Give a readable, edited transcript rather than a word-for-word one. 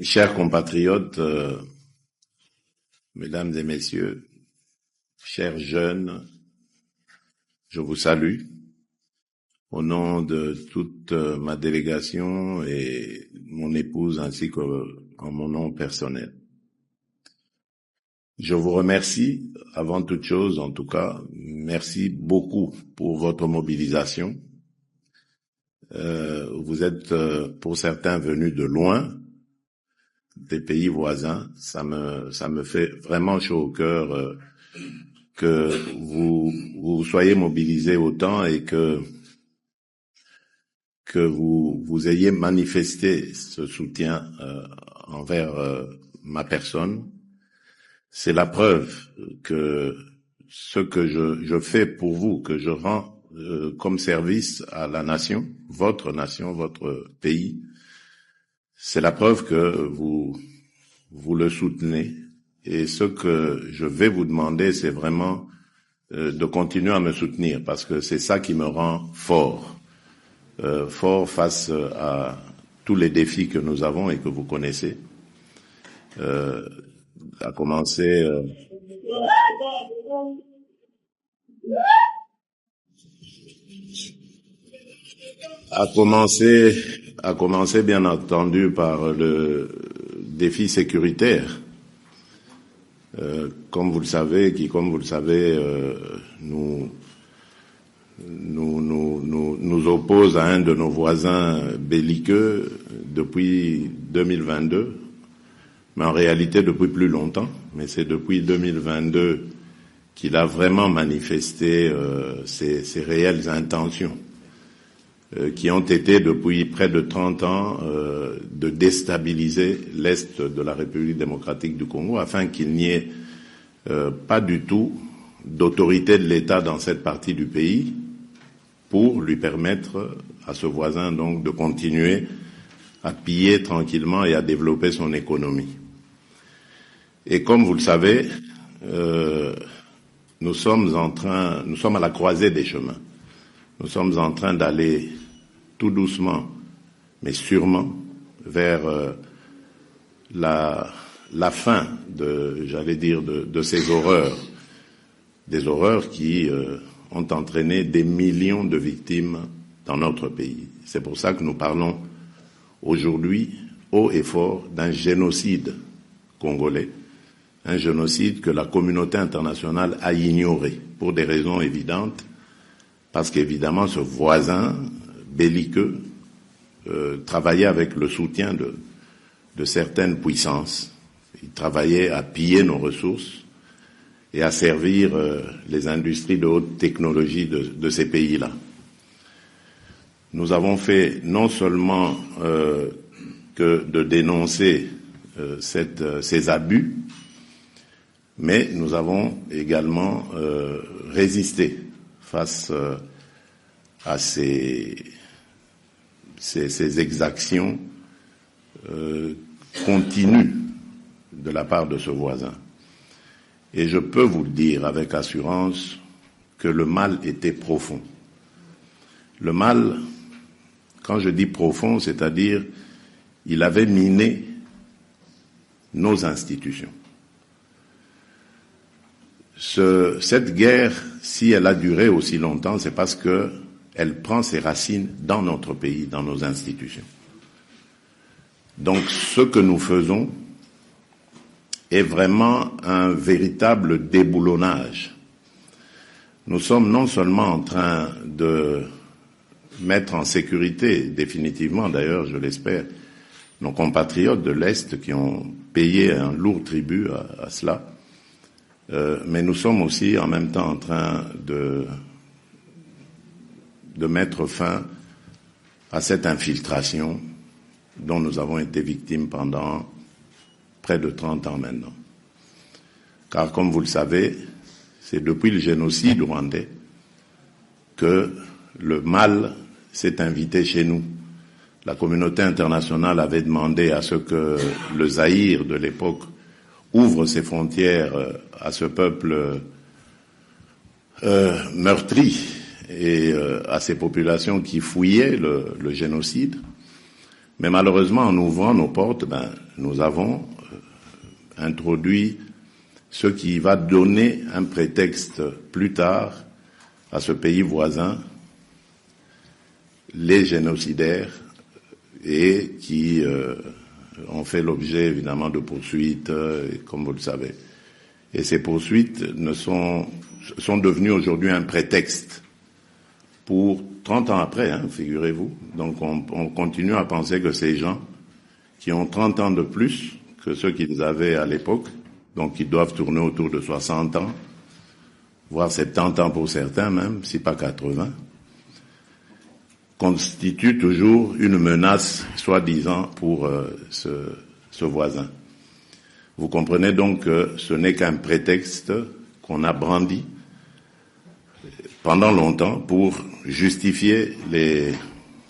Chers compatriotes, mesdames et messieurs, chers jeunes, je vous salue au nom de toute ma délégation et mon épouse ainsi qu'en mon nom personnel. Je vous remercie, avant toute chose en tout cas, merci beaucoup pour votre mobilisation. Vous êtes pour certains venus de loin, des pays voisins. Ça me fait vraiment chaud au cœur que vous soyez mobilisés autant et que vous ayez manifesté ce soutien envers ma personne. C'est la preuve que ce que je fais pour vous, que je rends comme service à la nation, votre pays, c'est la preuve que vous le soutenez. Et ce que je vais vous demander, c'est vraiment de continuer à me soutenir, parce que c'est ça qui me rend fort face à tous les défis que nous avons et que vous connaissez. À commencer bien entendu par le défi sécuritaire. Comme vous le savez, nous oppose à un de nos voisins belliqueux depuis 2022, mais en réalité depuis plus longtemps. Mais c'est depuis 2022 qu'il a vraiment manifesté ses réelles intentions, qui ont été depuis près de 30 ans de déstabiliser l'Est de la République démocratique du Congo afin qu'il n'y ait pas du tout d'autorité de l'État dans cette partie du pays pour lui permettre à ce voisin donc de continuer à piller tranquillement et à développer son économie. Et comme vous le savez, nous sommes à la croisée des chemins. Nous sommes en train d'aller tout doucement, mais sûrement, vers la fin de ces horreurs, des horreurs qui ont entraîné des millions de victimes dans notre pays. C'est pour ça que nous parlons aujourd'hui haut et fort d'un génocide congolais, un génocide que la communauté internationale a ignoré pour des raisons évidentes, parce qu'évidemment ce voisin belliqueux travaillait avec le soutien de certaines puissances. Il travaillait à piller nos ressources et à servir les industries de haute technologie de ces pays-là. Nous avons fait non seulement que de dénoncer ces abus, mais nous avons également résisté face à ces exactions continues de la part de ce voisin. Et je peux vous le dire avec assurance que le mal était profond. Le mal, quand je dis profond, c'est-à-dire il avait miné nos institutions. Cette guerre, si elle a duré aussi longtemps, c'est parce que elle prend ses racines dans notre pays, dans nos institutions. Donc, ce que nous faisons est vraiment un véritable déboulonnage. Nous sommes non seulement en train de mettre en sécurité, définitivement d'ailleurs, je l'espère, nos compatriotes de l'Est qui ont payé un lourd tribut à cela, mais nous sommes aussi en même temps en train de mettre fin à cette infiltration dont nous avons été victimes pendant près de 30 ans maintenant. Car comme vous le savez, c'est depuis le génocide rwandais que le mal s'est invité chez nous. La communauté internationale avait demandé à ce que le Zaïre de l'époque ouvre ses frontières à ce peuple meurtri et à ces populations qui fouillaient le génocide. Mais malheureusement, en ouvrant nos portes, nous avons introduit ce qui va donner un prétexte plus tard à ce pays voisin, les génocidaires, et qui ont fait l'objet évidemment de poursuites, comme vous le savez. Et ces poursuites sont devenues aujourd'hui un prétexte pour 30 ans après, figurez-vous. Donc on continue à penser que ces gens qui ont 30 ans de plus que ceux qu'ils avaient à l'époque, donc ils doivent tourner autour de 60 ans, voire 70 ans pour certains même, si pas 80, constituent toujours une menace, soi-disant, pour ce voisin. Vous comprenez donc que ce n'est qu'un prétexte qu'on a brandi pendant longtemps pour justifier